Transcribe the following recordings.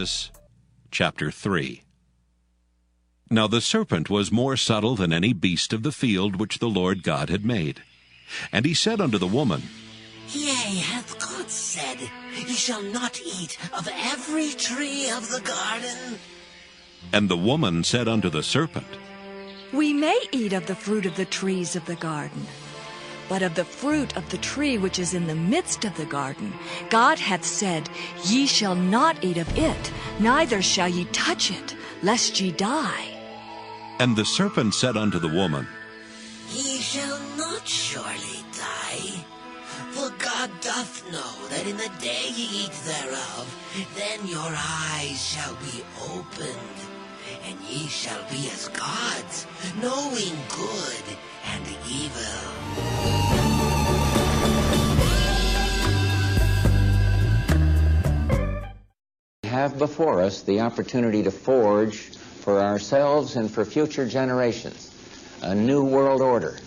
Genesis chapter 3. Now the serpent was more subtle than any beast of the field which the Lord God had made. And he said unto the woman, Yea, hath God said, Ye shall not eat of every tree of the garden? And the woman said unto the serpent, We may eat of the fruit of the trees of the garden. But of the fruit of the tree which is in the midst of the garden, God hath said, Ye shall not eat of it, neither shall ye touch it, lest ye die. And the serpent said unto the woman, Ye shall not surely die. For God doth know that in the day ye eat thereof, then your eyes shall be opened, and ye shall be as gods, knowing good and evil. We have before us the opportunity to forge for ourselves and for future generations a new world order,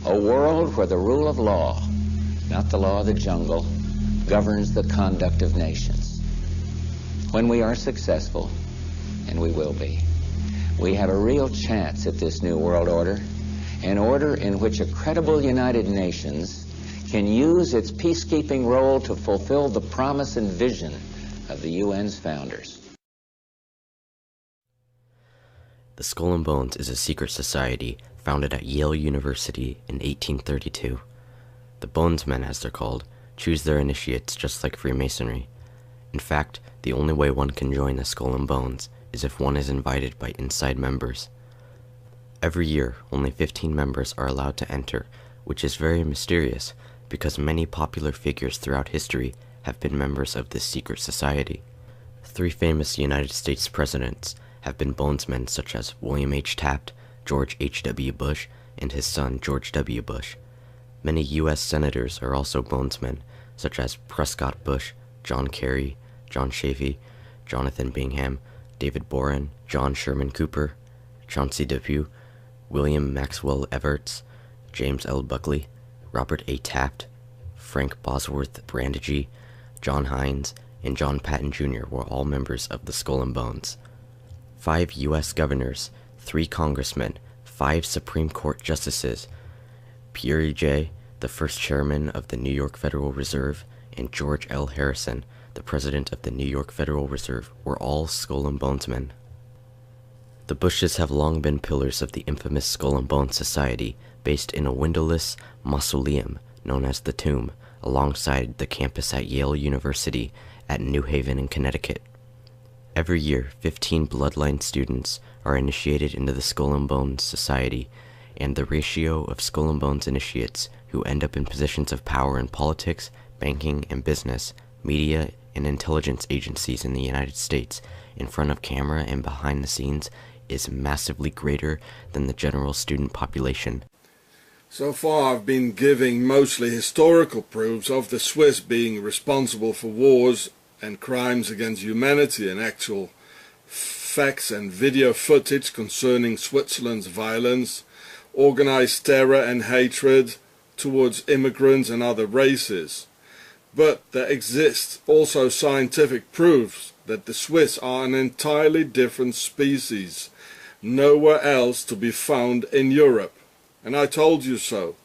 a world where the rule of law, not the law of the jungle, governs the conduct of nations. When we are successful, and we will be, we have a real chance at this new world order, an order in which a credible United Nations can use its peacekeeping role to fulfill the promise and vision of the UN's founders. The Skull and Bones is a secret society founded at Yale University in 1832. The Bonesmen, as they're called, choose their initiates just like Freemasonry. In fact, the only way one can join the Skull and Bones is if one is invited by inside members. Every year, only 15 members are allowed to enter, which is very mysterious because many popular figures throughout history have been members of this secret society. 3 famous United States presidents have been Bonesmen, such as William H. Taft, George H.W. Bush, and his son George W. Bush. Many U.S. senators are also Bonesmen, such as Prescott Bush, John Kerry, John Chafee, Jonathan Bingham, David Boren, John Sherman Cooper, Chauncey Depew, William Maxwell Evarts, James L. Buckley, Robert A. Taft, Frank Bosworth Brandegee, John Hines, and John Patton Jr. were all members of the Skull and Bones. 5 U.S. governors, 3 congressmen, 5 Supreme Court justices, Pierre J., the first chairman of the New York Federal Reserve, and George L. Harrison, the president of the New York Federal Reserve, were all Skull and Bonesmen. The Bushes have long been pillars of the infamous Skull and Bones Society, based in a windowless mausoleum known as the Tomb, alongside the campus at Yale University at New Haven in Connecticut. Every year, 15 Bloodline students are initiated into the Skull and Bones Society, and the ratio of Skull and Bones initiates who end up in positions of power in politics, banking and business, media, and intelligence agencies in the United States, in front of camera and behind the scenes, is massively greater than the general student population. So far I've been giving mostly historical proofs of the Swiss being responsible for wars and crimes against humanity, and actual facts and video footage concerning Switzerland's violence, organized terror and hatred towards immigrants and other races. But there exists also scientific proofs that the Swiss are an entirely different species, nowhere else to be found in Europe. And I told you so.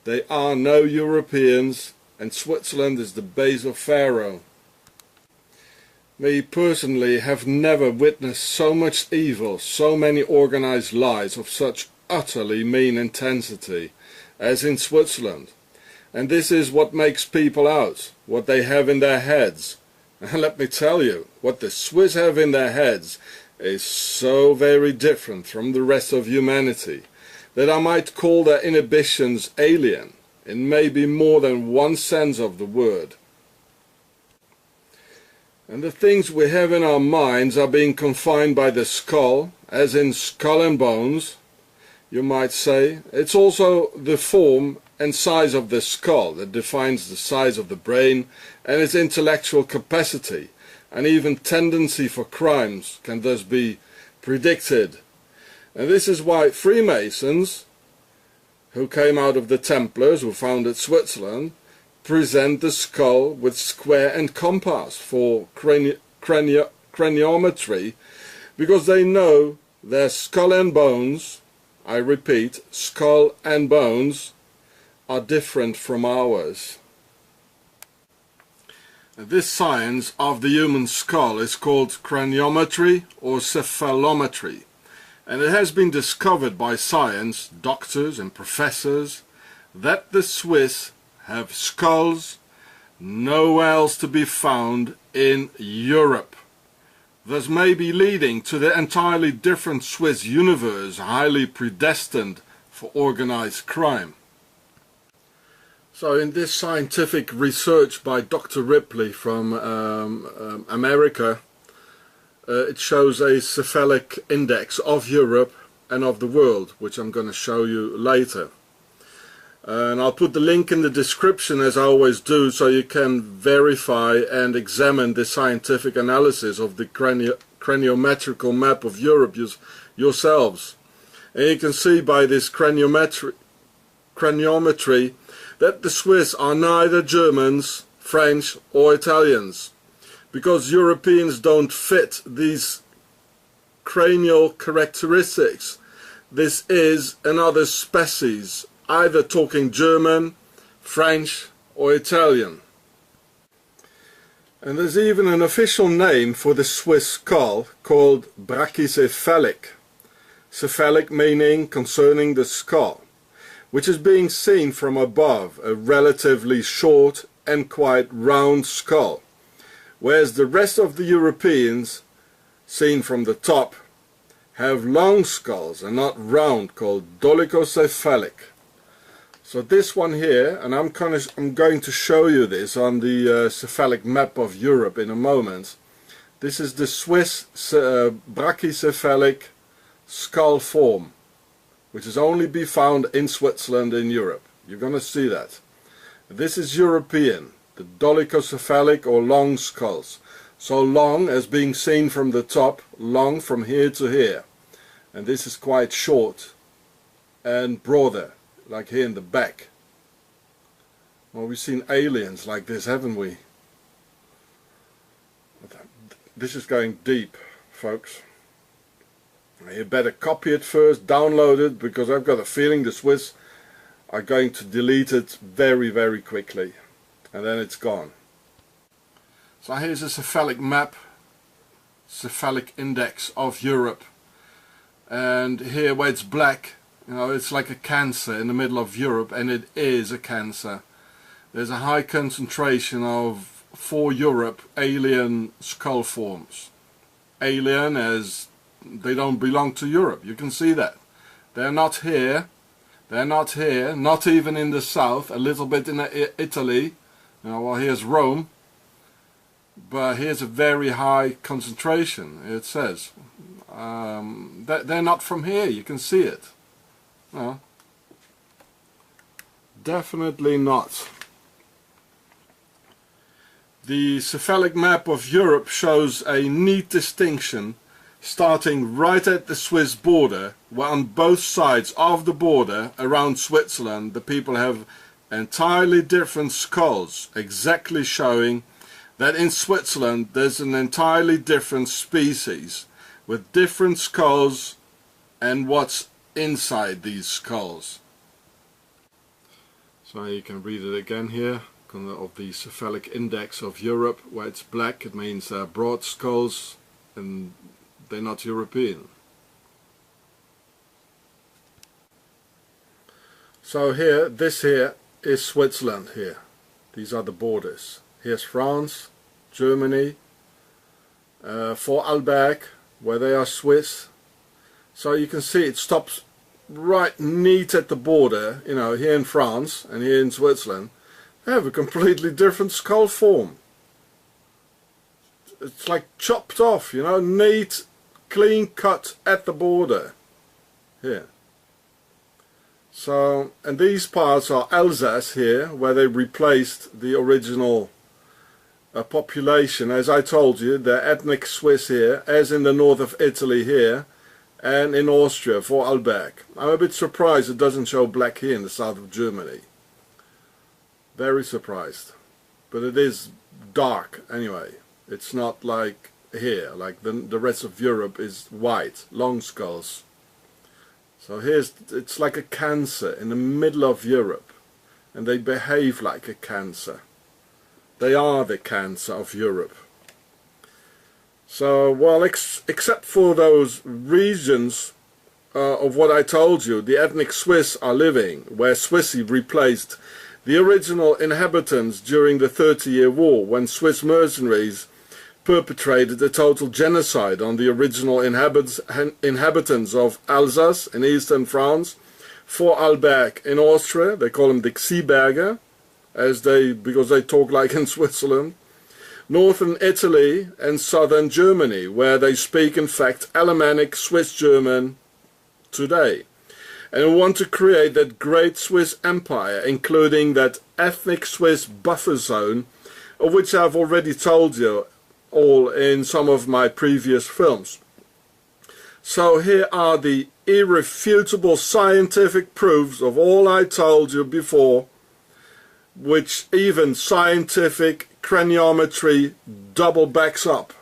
They are no Europeans, and Switzerland is the base of Pharaoh. Me personally have never witnessed so much evil, so many organized lies of such utterly mean intensity as in Switzerland. And this is what makes people out, what they have in their heads. And let me tell you, what the Swiss have in their heads is so very different from the rest of humanity that I might call their inhibitions alien, in maybe more than one sense of the word. And the things we have in our minds are being confined by the skull, as in Skull and Bones, you might say. It's also the form and size of the skull that defines the size of the brain and its intellectual capacity, and even tendency for crimes can thus be predicted. And this is why Freemasons, who came out of the Templars who founded Switzerland, present the skull with square and compass for craniometry because they know their skull and bones, I repeat, skull and bones, are different from ours. This science of the human skull is called craniometry or cephalometry, and it has been discovered by science, doctors and professors, that the Swiss have skulls nowhere else to be found in Europe, thus maybe leading to the entirely different Swiss universe, highly predestined for organized crime. So in this scientific research by Dr. Ripley from America, it shows a cephalic index of Europe and of the world, which I'm going to show you later. And I'll put the link in the description, as I always do, so you can verify and examine the scientific analysis of the craniometrical map of Europe yourselves. And you can see by this craniometry that the Swiss are neither Germans, French or Italians, because Europeans don't fit these cranial characteristics. This is another species, either talking German, French or Italian. And there's even an official name for the Swiss skull called brachycephalic. Cephalic meaning concerning the skull, which is being seen from above, a relatively short and quite round skull, whereas the rest of the Europeans, seen from the top, have long skulls and not round, called dolichocephalic. So this one here, and I'm going to show you this on the cephalic map of Europe in a moment. This is the Swiss brachycephalic skull form, which is only be found in Switzerland in Europe. You're going to see that. This is European, the dolichocephalic or long skulls. So long as being seen from the top, long from here to here. And this is quite short and broader, like here in the back. Well, we've seen aliens like this, haven't we? This is going deep, folks. You better copy it first, download it, because I've got a feeling the Swiss are going to delete it very, very quickly. And then it's gone. So here's a cephalic map, cephalic index of Europe. And here where it's black, you know, it's like a cancer in the middle of Europe, and it is a cancer. There's a high concentration of, for Europe, alien skull forms. Alien as they don't belong to Europe. You can see that. They're not here. They're not here. Not even in the south. A little bit in Italy. You know, well, here's Rome. But here's a very high concentration, it says. They're not from here. You can see it. No. Definitely not. The cephalic map of Europe shows a neat distinction starting right at the Swiss border, where on both sides of the border around Switzerland the people have entirely different skulls, exactly showing that in Switzerland there's an entirely different species with different skulls and what's inside these skulls. So you can read it again here of the cephalic index of Europe. Where it's black, it means broad skulls, and they're not European. So here, this here is Switzerland here. These are the borders. Here's France, Germany, Vorarlberg, where they are Swiss. So you can see it stops right neat at the border, you know, here in France and here in Switzerland. They have a completely different skull form. It's like chopped off, you know, neat, clean cut at the border. Here. So, and these parts are Alsace here, where they replaced the original population. As I told you, they're ethnic Swiss here, as in the north of Italy here, and in Austria, Vorarlberg. I'm a bit surprised it doesn't show black here in the south of Germany. Very surprised. But it is dark anyway. It's not like here, like the rest of Europe is white, long skulls. So it's like a cancer in the middle of Europe, and they behave like a cancer. They are the cancer of Europe. So, well, except for those regions of what I told you, the ethnic Swiss are living, where Swissy replaced the original inhabitants during the 30-Year War, when Swiss mercenaries perpetrated a total genocide on the original inhabitants of Alsace in eastern France, Vorarlberg in Austria. They call them the Xieberger, because they talk like in Switzerland. Northern Italy and southern Germany, where they speak in fact Alemannic Swiss German today, and want to create that great Swiss empire, including that ethnic Swiss buffer zone, of which I've already told you all in some of my previous films. So here are the irrefutable scientific proofs of all I told you before, which even scientific craniometry double backs up.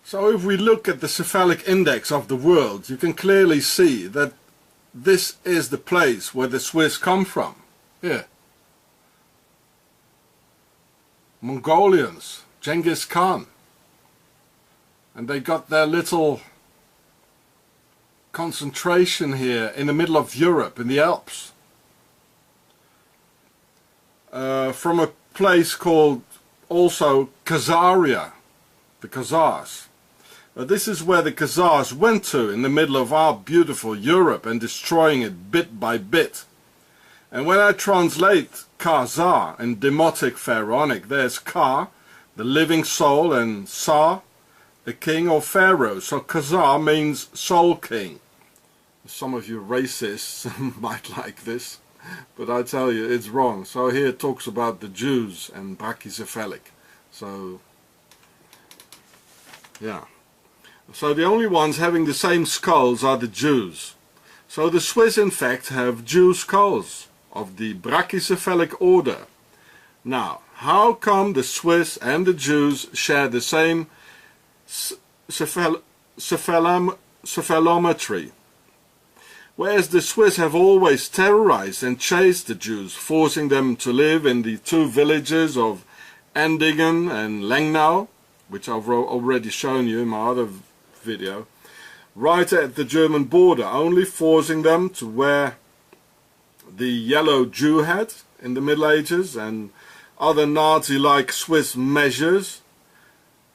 So if we look at the cephalic index of the world, you can clearly see that this is the place where the Swiss come from. Here. Mongolians, Genghis Khan. And they got their little concentration here in the middle of Europe, in the Alps. From a place called also Khazaria, the Khazars. This is where the Khazars went to in the middle of our beautiful Europe and destroying it bit by bit. And when I translate Khazar in Demotic Pharaonic, there's Ka, the living soul, and Sa, the king or pharaoh. So Khazar means soul king. Some of you racists might like this, but I tell you it's wrong. So here it talks about the Jews and brachycephalic. So yeah. So the only ones having the same skulls are the Jews. So the Swiss in fact have Jew skulls of the brachycephalic order. Now, how come the Swiss and the Jews share the same cephalometry? Whereas the Swiss have always terrorized and chased the Jews, forcing them to live in the two villages of Endingen and Lengnau, which I've already shown you in my other video, right at the German border, only forcing them to wear the yellow Jew hat in the Middle Ages and other Nazi-like Swiss measures.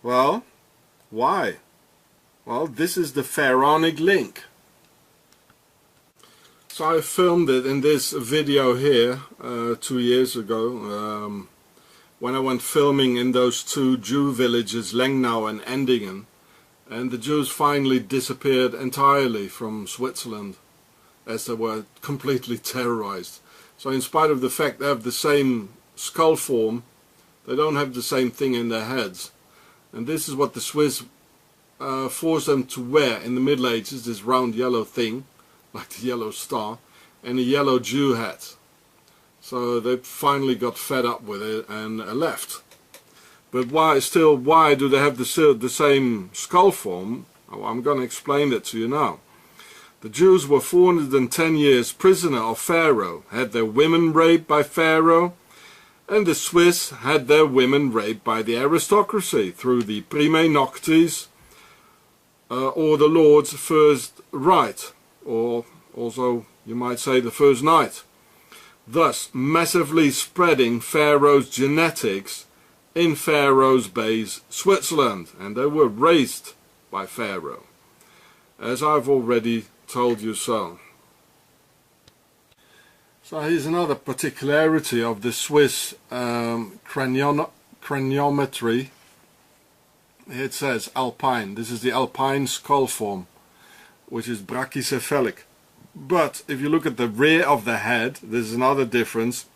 Well, why? Well, this is the pharaonic link. So I filmed it in this video here 2 years ago, when I went filming in those two Jew villages, Lengnau and Endingen, and the Jews finally disappeared entirely from Switzerland, as they were completely terrorized. So in spite of the fact they have the same skull form, they don't have the same thing in their heads. And this is what the Swiss forced them to wear in the Middle Ages, this round yellow thing, like the yellow star, and a yellow Jew hat. So they finally got fed up with it and left. But why do they have the same skull form? Oh, I'm going to explain that to you now. The Jews were 410 years prisoner of Pharaoh, had their women raped by Pharaoh, and the Swiss had their women raped by the aristocracy through the prime noctis, or the Lord's first rite, or also you might say the first night, thus massively spreading Pharaoh's genetics in Pharaoh's base, Switzerland, and they were raised by Pharaoh, as I've already told you so. So here's another particularity of the Swiss craniometry. It says alpine. This is the alpine skull form, which is brachycephalic. But if you look at the rear of the head, there's another difference.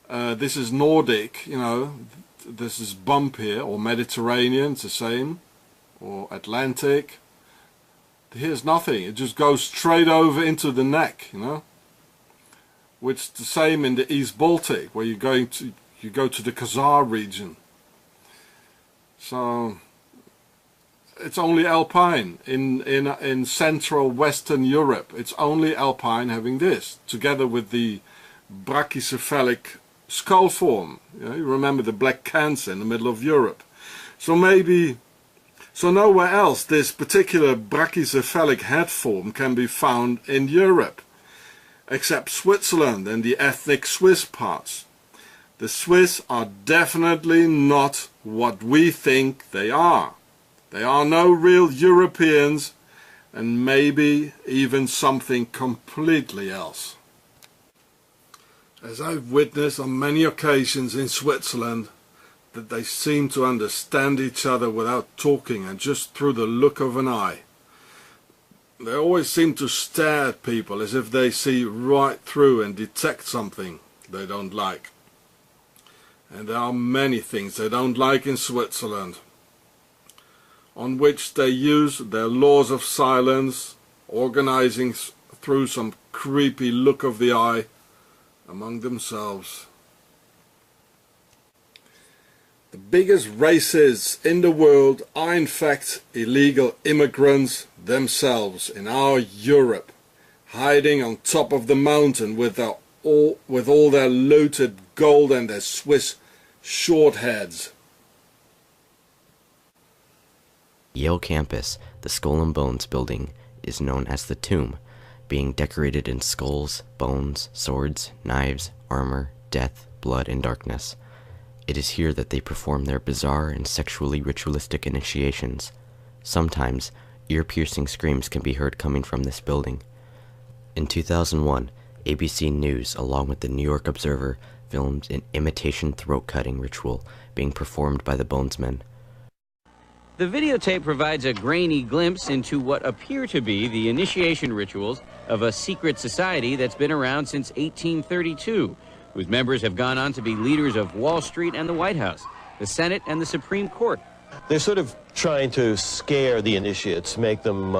This is Nordic, you know, this is bump here, or Mediterranean, it's the same, or Atlantic. Here's nothing, it just goes straight over into the neck, you know. Which is the same in the East Baltic, where you go to the Khazar region. So it's only alpine in central Western Europe. It's only alpine having this, together with the brachycephalic skull form. You remember the black cancer in the middle of Europe. So nowhere else this particular brachycephalic head form can be found in Europe, except Switzerland and the ethnic Swiss parts. The Swiss are definitely not what we think they are. They are no real Europeans, and maybe even something completely else. As I've witnessed on many occasions in Switzerland, that they seem to understand each other without talking and just through the look of an eye. They always seem to stare at people as if they see right through and detect something they don't like. And there are many things they don't like in Switzerland, on which they use their laws of silence, organizing through some creepy look of the eye among themselves. The biggest races in the world are in fact illegal immigrants themselves in our Europe, hiding on top of the mountain with all their looted gold and their Swiss short heads. Yale campus, the Skull and Bones building, is known as the Tomb, being decorated in skulls, bones, swords, knives, armor, death, blood, and darkness. It is here that they perform their bizarre and sexually ritualistic initiations. Sometimes, ear-piercing screams can be heard coming from this building. In 2001, ABC News, along with the New York Observer, filmed an imitation throat-cutting ritual being performed by the Bonesmen. The videotape provides a grainy glimpse into what appear to be the initiation rituals of a secret society that's been around since 1832, whose members have gone on to be leaders of Wall Street and the White House, the Senate and the Supreme Court. They're sort of trying to scare the initiates, make them,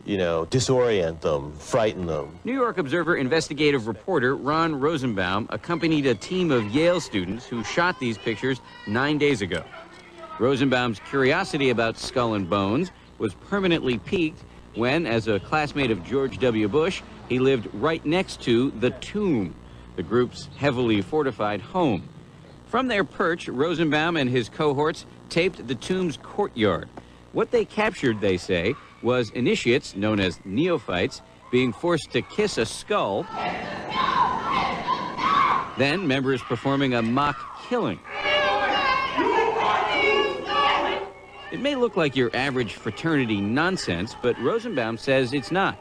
disorient them, frighten them. New York Observer investigative reporter Ron Rosenbaum accompanied a team of Yale students who shot these pictures 9 days ago. Rosenbaum's curiosity about Skull and Bones was permanently piqued when, as a classmate of George W. Bush, he lived right next to the Tomb, the group's heavily fortified home. From their perch, Rosenbaum and his cohorts taped the Tomb's courtyard. What they captured, they say, was initiates, known as neophytes, being forced to kiss a skull, then members performing a mock killing. It may look like your average fraternity nonsense, but Rosenbaum says it's not.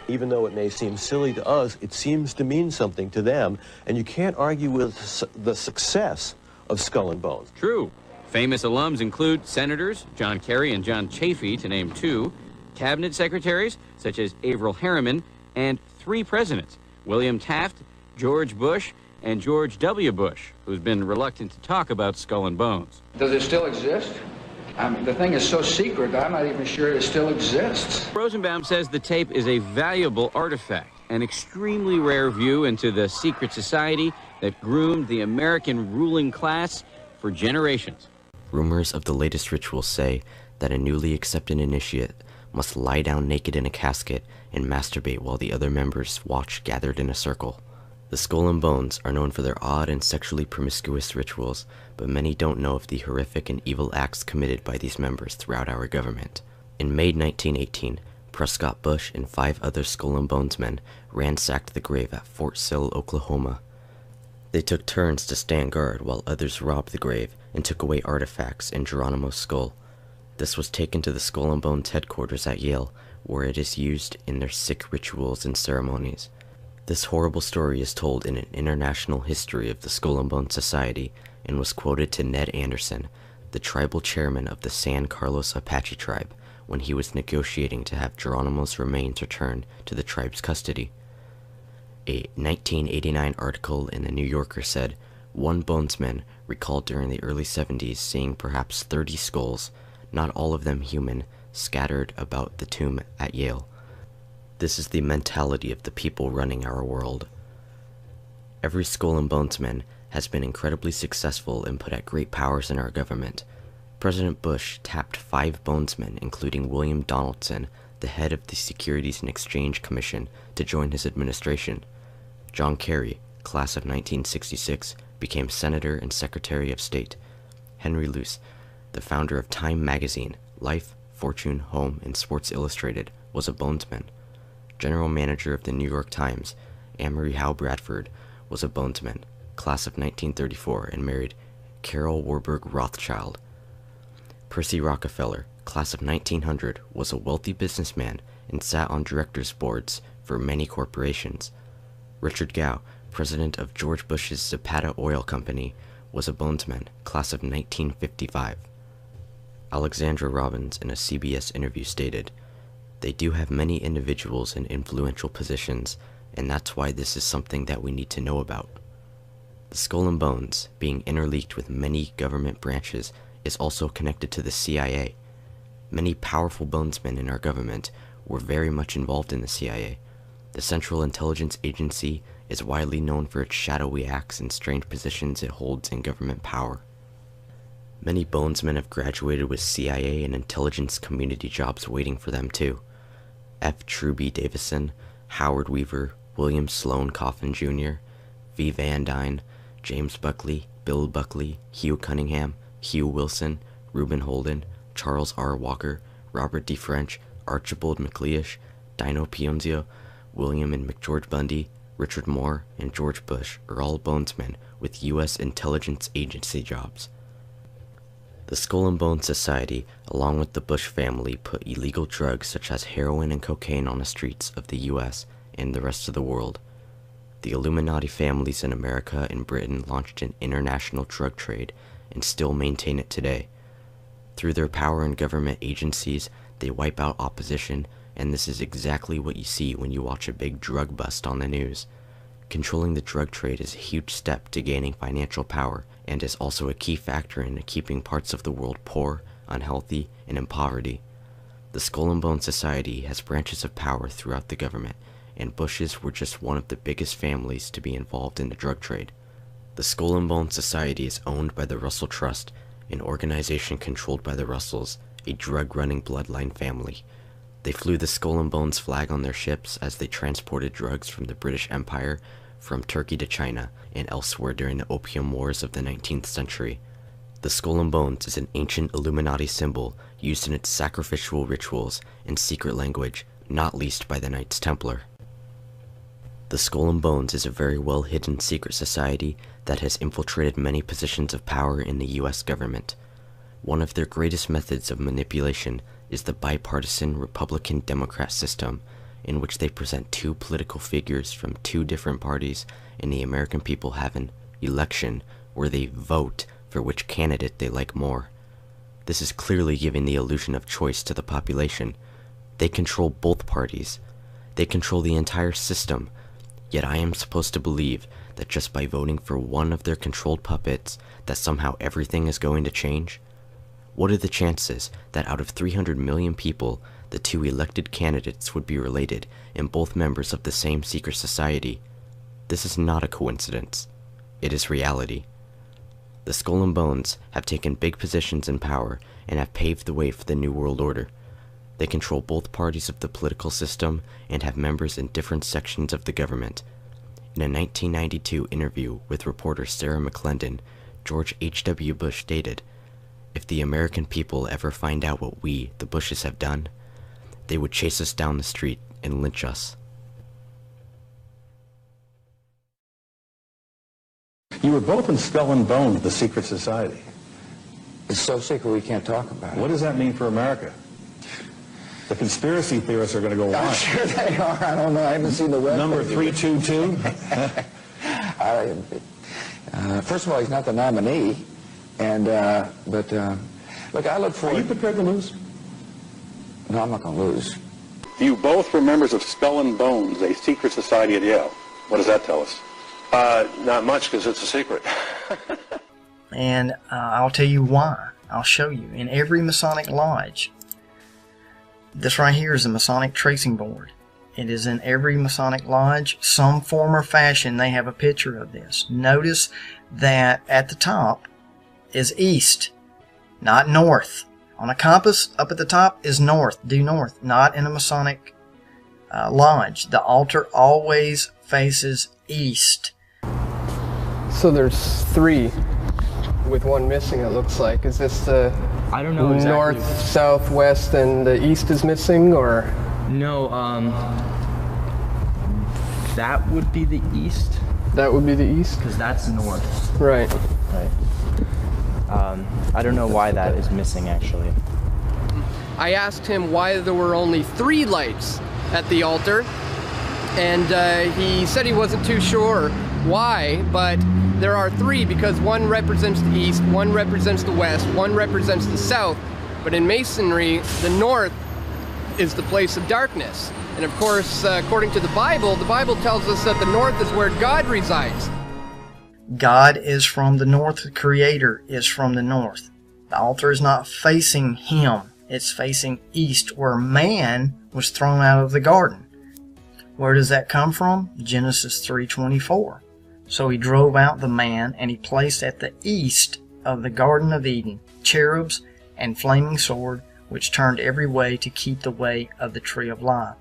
Even though it may seem silly to us, it seems to mean something to them, and you can't argue with the success of Skull and Bones. True. Famous alums include senators John Kerry and John Chafee, to name two, cabinet secretaries such as Averell Harriman, and 3 presidents, William Taft, George Bush, and George W. Bush, who's been reluctant to talk about Skull and Bones. Does it still exist? I mean, the thing is so secret that I'm not even sure it still exists. Rosenbaum says the tape is a valuable artifact, an extremely rare view into the secret society that groomed the American ruling class for generations. Rumors of the latest rituals say that a newly accepted initiate must lie down naked in a casket and masturbate while the other members watch gathered in a circle. The Skull and Bones are known for their odd and sexually promiscuous rituals, but many don't know of the horrific and evil acts committed by these members throughout our government. In May 1918, Prescott Bush and 5 other Skull and Bones men ransacked the grave at Fort Sill, Oklahoma. They took turns to stand guard while others robbed the grave and took away artifacts and Geronimo's skull. This was taken to the Skull and Bones headquarters at Yale, where it is used in their sick rituals and ceremonies. This horrible story is told in an international history of the Skull and Bones Society and was quoted to Ned Anderson, the tribal chairman of the San Carlos Apache tribe, when he was negotiating to have Geronimo's remains returned to the tribe's custody. A 1989 article in the New Yorker said, one bonesman recalled during the early 70s seeing perhaps 30 skulls, not all of them human, scattered about the tomb at Yale. This is the mentality of the people running our world. Every Skull and Bonesman has been incredibly successful and put at great powers in our government. President Bush tapped 5 bonesmen, including William Donaldson, the head of the Securities and Exchange Commission, to join his administration. John Kerry, class of 1966, became Senator and Secretary of State. Henry Luce, the founder of Time magazine, Life, Fortune, Home, and Sports Illustrated, was a bonesman. General Manager of the New York Times, Amory Howe Bradford, was a bonesman, class of 1934, and married Carol Warburg Rothschild. Percy Rockefeller, class of 1900, was a wealthy businessman and sat on directors' boards for many corporations. Richard Gow, president of George Bush's Zapata Oil Company, was a bonesman, class of 1955. Alexandra Robbins, in a CBS interview, stated, "They do have many individuals in influential positions, and that's why this is something that we need to know about." The Skull and Bones, being interleaked with many government branches, is also connected to the CIA. Many powerful bonesmen in our government were very much involved in the CIA. The Central Intelligence Agency is widely known for its shadowy acts and strange positions it holds in government power. Many bonesmen have graduated with CIA and intelligence community jobs waiting for them too. F. Truby Davison, Howard Weaver, William Sloane Coffin Jr., V. Van Dyne, James Buckley, Bill Buckley, Hugh Cunningham, Hugh Wilson, Reuben Holden, Charles R. Walker, Robert D. French, Archibald MacLeish, Dino Pionzio, William and McGeorge Bundy, Richard Moore, and George Bush are all bonesmen with U.S. intelligence agency jobs. The Skull and Bones Society, along with the Bush family, put illegal drugs such as heroin and cocaine on the streets of the U.S. and the rest of the world. The Illuminati families in America and Britain launched an international drug trade and still maintain it today. Through their power in government agencies, they wipe out opposition, and this is exactly what you see when you watch a big drug bust on the news. Controlling the drug trade is a huge step to gaining financial power, and is also a key factor in keeping parts of the world poor, unhealthy, and in poverty. The Skull and Bones Society has branches of power throughout the government, and Bushes were just one of the biggest families to be involved in the drug trade. The Skull and Bones Society is owned by the Russell Trust, an organization controlled by the Russells, a drug-running bloodline family. They flew the Skull and Bones flag on their ships as they transported drugs from the British Empire, from Turkey to China, and elsewhere during the Opium Wars of the 19th century. The Skull and Bones is an ancient Illuminati symbol used in its sacrificial rituals and secret language, not least by the Knights Templar. The Skull and Bones is a very well-hidden secret society that has infiltrated many positions of power in the U.S. government. One of their greatest methods of manipulation is the bipartisan Republican-Democrat system, in which they present 2 political figures from 2 different parties, and the American people have an election where they vote for which candidate they like more. This is clearly giving the illusion of choice to the population. They control both parties. They control the entire system. Yet I am supposed to believe that just by voting for one of their controlled puppets, that somehow everything is going to change? What are the chances that out of 300 million people, the 2 elected candidates would be related and both members of the same secret society? This is not a coincidence. It is reality. The Skull and Bones have taken big positions in power and have paved the way for the New World Order. They control both parties of the political system and have members in different sections of the government. In a 1992 interview with reporter Sarah McClendon, George H.W. Bush stated, "If the American people ever find out what we, the Bushes, have done, they would chase us down the street and lynch us." You were both in Skull and Bones, the secret society. It's so secret we can't talk about it. What does that mean for America? The conspiracy theorists are going to go I'm wild. sure they are. I don't know. I haven't seen the web. Number page. 322? First of all, he's not the nominee. And, look, I look forward... Are you prepared to lose? No, I'm not going to lose. You both were members of Skull and Bones, a secret society at Yale. What does that tell us? Not much, because it's a secret. And I'll tell you why. I'll show you. In every Masonic lodge, this right here is a Masonic tracing board. It is in every Masonic lodge. Some form or fashion, they have a picture of this. Notice that at the top is East. not north. On a compass, up at the top is north, due north, not in a Masonic lodge. The altar always faces east. So there's 3 with 1 missing, it looks like. Is this the I don't know exactly. north, south, west, and the east is missing, or? No, that would be the east. That would be the east? Because that's north. Right. Right. I don't know why that is missing, actually. I asked him why there were only 3 lights at the altar, and he said he wasn't too sure why, but there are 3 because 1 represents the east, 1 represents the west, 1 represents the south, but in Masonry, the north is the place of darkness. And of course, according to the Bible tells us that the north is where God resides. God is from the north. The Creator is from the north. The altar is not facing Him. It's facing east, where man was thrown out of the garden. Where does that come from? Genesis 3:24. So He drove out the man, and He placed at the east of the Garden of Eden cherubs and flaming sword, which turned every way to keep the way of the tree of life.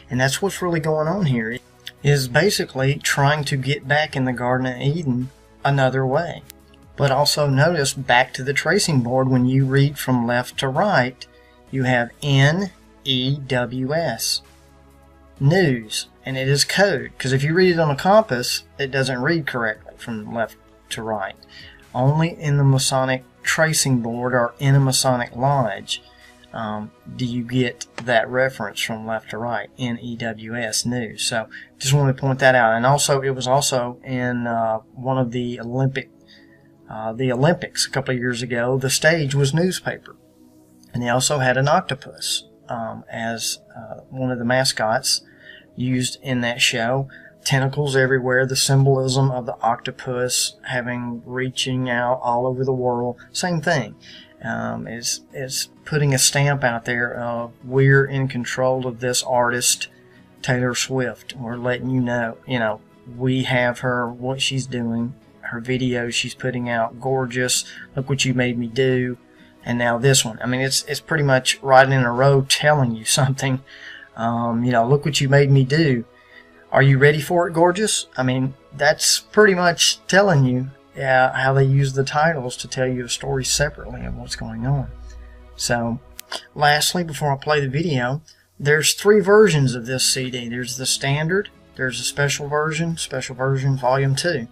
And that's what's really going on here, is basically trying to get back in the Garden of Eden another way. But also notice, back to the tracing board, when you read from left to right, you have N-E-W-S, news, and it is code, because if you read it on a compass, it doesn't read correctly from left to right. Only in the Masonic tracing board or in a Masonic lodge do you get that reference from left to right, N-E-W-S, news. So just wanted to point that out. And also, it was also in one of the Olympics a couple of years ago. The stage was newspaper, and they also had an octopus as one of the mascots used in that show. Tentacles everywhere, the symbolism of the octopus reaching out all over the world. Same thing. Is putting a stamp out there of, we're in control of this artist, Taylor Swift. We're letting you know, we have her, what she's doing, her videos she's putting out, gorgeous, look what you made me do, and now this one. I mean, it's pretty much right in a row telling you something. Look what you made me do. Are you ready for it, gorgeous? I mean, that's pretty much telling you how they use the titles to tell you a story separately of what's going on. So, lastly, before I play the video, there's 3 versions of this CD. There's the standard, there's a special version volume 2.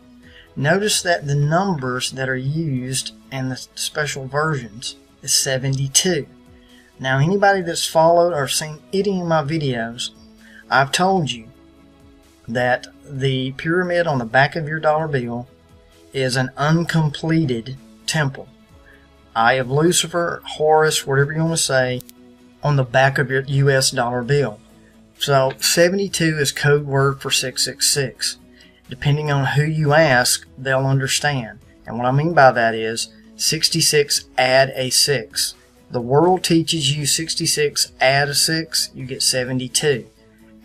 Notice that the numbers that are used in the special versions is 72. Now, anybody that's followed or seen any of my videos, I've told you that the pyramid on the back of your dollar bill is an uncompleted temple. Eye of Lucifer, Horus, whatever you want to say, on the back of your US dollar bill. So 72 is code word for 666. Depending on who you ask, they'll understand. And what I mean by that is 66 add a 6. The world teaches you 66 add a 6, you get 72.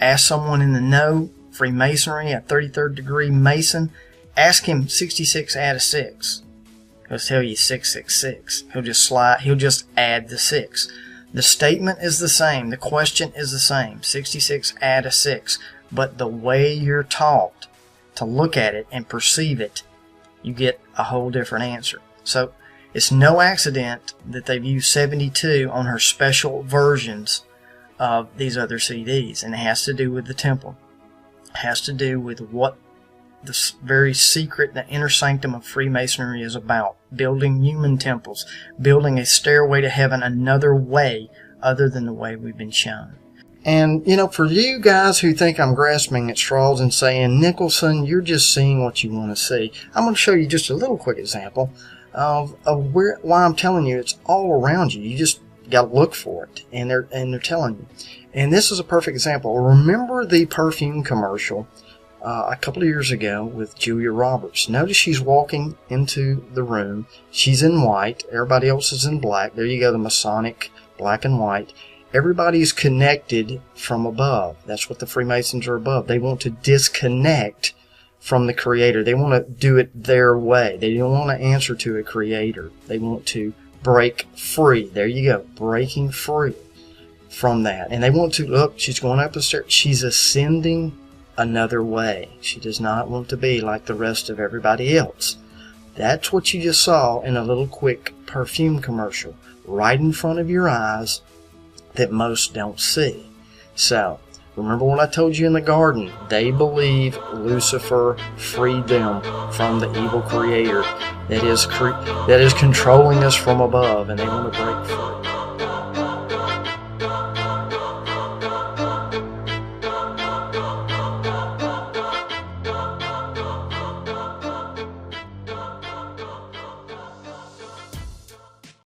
Ask someone in the know, Freemasonry, a 33rd degree Mason, ask him 66 add a 6. He'll tell you 666. He'll just add the 6. The statement is the same. The question is the same. 66 add a 6. But the way you're taught to look at it and perceive it, you get a whole different answer. So it's no accident that they've used 72 on her special versions of these other CDs. And it has to do with the temple. It has to do with what the very secret, the inner sanctum of Freemasonry is about. Building human temples. Building a stairway to heaven another way other than the way we've been shown. And, for you guys who think I'm grasping at straws and saying, Nicholson, you're just seeing what you want to see, I'm going to show you just a little quick example of why I'm telling you it's all around you. You just got to look for it, and they're telling you. And this is a perfect example. Remember the perfume commercial a couple of years ago with Julia Roberts? Notice she's walking into the room. She's in white. Everybody else is in black. There you go, the Masonic black and white. Everybody's connected from above. That's what the Freemasons are above. They want to disconnect from the Creator. They want to do it their way. They don't want to answer to a Creator. They want to break free. There you go, breaking free from that. And they want to, look, she's going up the stairs. She's ascending another way. She does not want to be like the rest of everybody else. That's what you just saw in a little quick perfume commercial right in front of your eyes that most don't see. So, remember what I told you in the garden. They believe Lucifer freed them from the evil creator that is controlling us from above, and they want to break free.